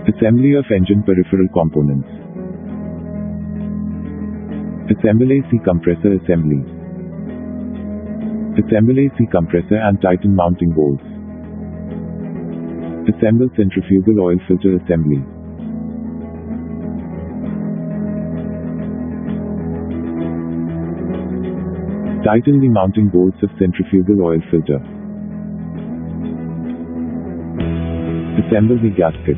Assembly of engine peripheral components. Assemble AC compressor assembly. Assemble AC compressor and Titan mounting bolts. Assemble centrifugal oil filter assembly. Tighten the mounting bolts of centrifugal oil filter. Assemble the gasket.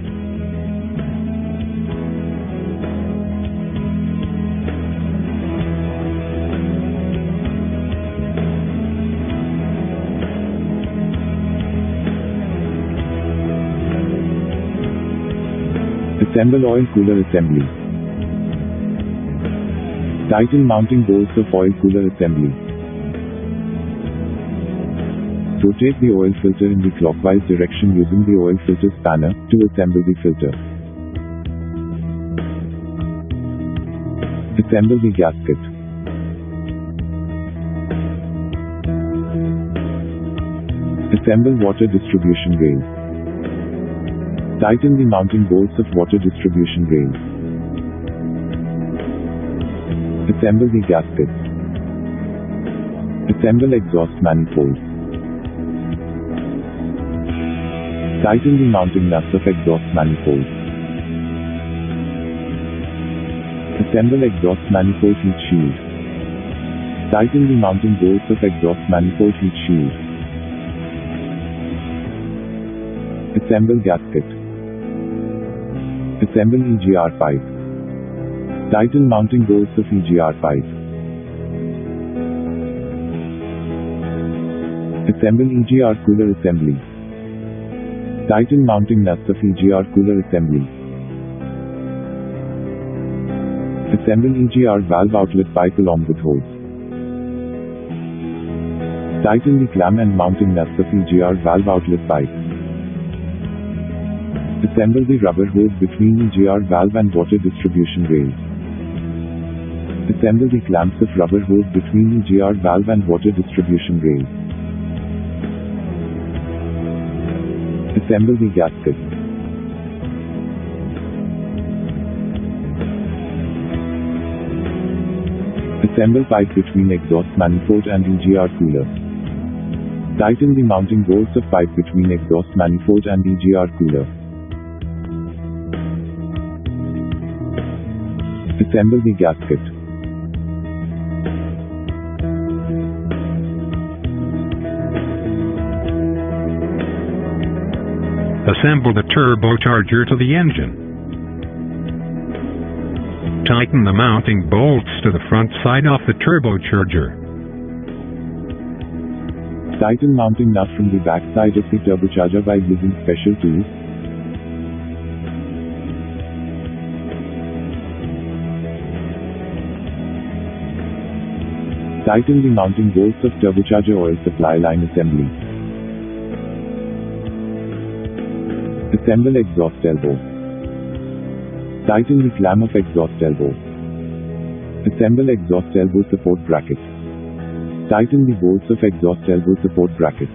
Assemble oil cooler assembly. Tighten mounting bolts of oil cooler assembly. Rotate the oil filter in the clockwise direction using the oil filter spanner to assemble the filter. Assemble the gasket. Assemble water distribution rail. Tighten the mounting bolts of water distribution rail. Assemble the gaskets. Assemble exhaust manifold. Tighten the mounting nuts of exhaust manifold. Assemble exhaust manifold heat shield. Tighten the mounting bolts of exhaust manifold heat shield. Assemble gasket. Assemble EGR pipe. Tighten mounting bolts of EGR pipe. Assemble EGR cooler assembly. Tighten mounting nuts of EGR cooler assembly. Assemble EGR valve outlet pipe along with hose. Tighten the clamp and mounting nuts of EGR valve outlet pipe. Assemble the rubber hose between EGR valve and water distribution rail. Assemble the clamps of rubber hose between EGR valve and water distribution rail. Assemble the gasket. Assemble pipe between exhaust manifold and EGR cooler. Tighten the mounting bolts of pipe between exhaust manifold and EGR cooler. Assemble the gasket. Assemble the turbocharger to the engine. Tighten the mounting bolts to the front side of the turbocharger. Tighten mounting nut from the back side of the turbocharger by using special tools. Tighten the mounting bolts of turbocharger oil supply line assembly. Assemble exhaust elbow. Tighten the clamp of exhaust elbow. Assemble exhaust elbow support bracket. Tighten the bolts of exhaust elbow support bracket.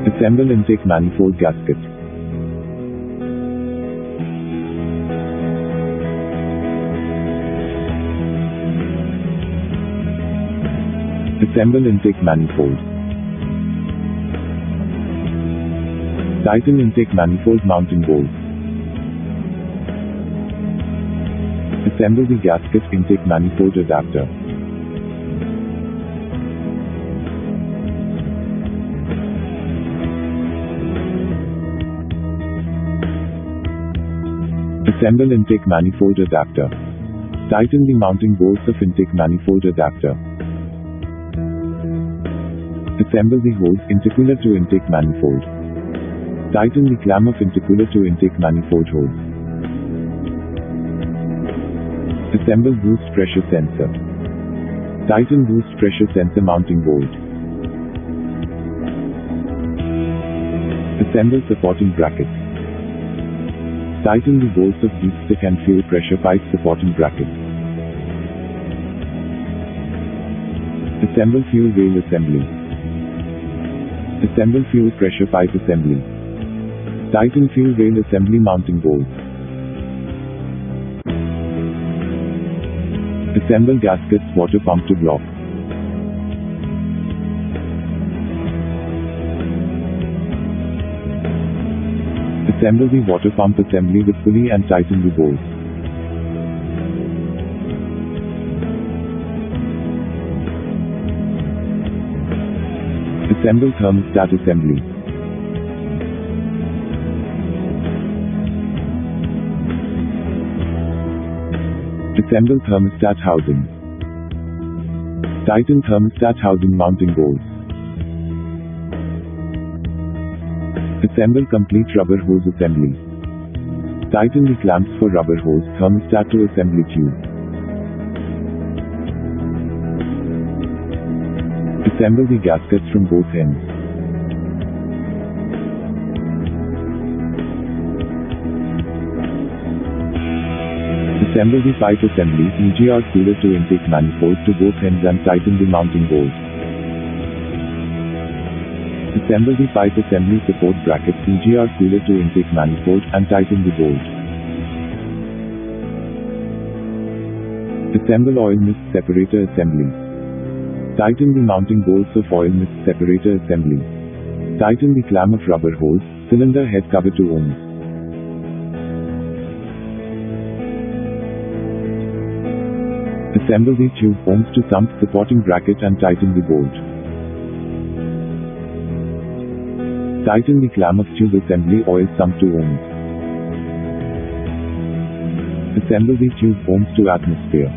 Assemble intake manifold gasket. Assemble intake manifold. Tighten intake manifold mounting bolts. Assemble the gasket intake manifold adapter. Assemble intake manifold adapter. Tighten the mounting bolts of intake manifold adapter. Assemble the hose intercooler to intake manifold. Tighten the clamp of intercooler to intake manifold hose. Assemble boost pressure sensor. Tighten boost pressure sensor mounting bolt. Assemble supporting brackets. Tighten the bolts of deep stick and fuel pressure pipe supporting brackets. Assemble fuel rail assembly. Assemble fuel pressure pipe assembly. Tighten fuel rail assembly mounting bolts. Assemble gaskets water pump to block. Assemble the water pump assembly with pulley and tighten the bolts. Assemble thermostat assembly. Assemble thermostat housing. Tighten thermostat housing mounting bolts. Assemble complete rubber hose assembly. Tighten the clamps for rubber hose thermostat to assembly tube. Assemble the gaskets from both ends. Assemble the pipe assembly EGR cooler to intake manifold to both ends and tighten the mounting bolts. Assemble the pipe assembly support bracket EGR cooler to intake manifold and tighten the bolt. Assemble oil mist separator assembly. Tighten the mounting bolts of oil mist separator assembly. Tighten the clamp of rubber hose, cylinder head cover to ohms. Assemble the tube ohms to sump supporting bracket and tighten the bolt. Tighten the clamp of tube assembly oil sump to ohms. Assemble the tube ohms to atmosphere.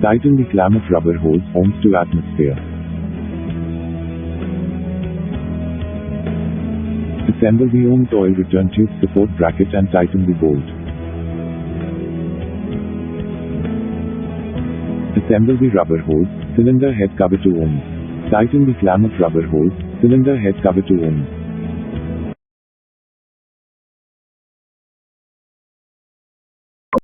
Tighten the clamp of rubber hose ohms to atmosphere. Assemble the ohms oil return tube support bracket and tighten the bolt. Assemble the rubber hose, cylinder head cover to ohms. Tighten the clamp of rubber hose, cylinder head cover to ohms.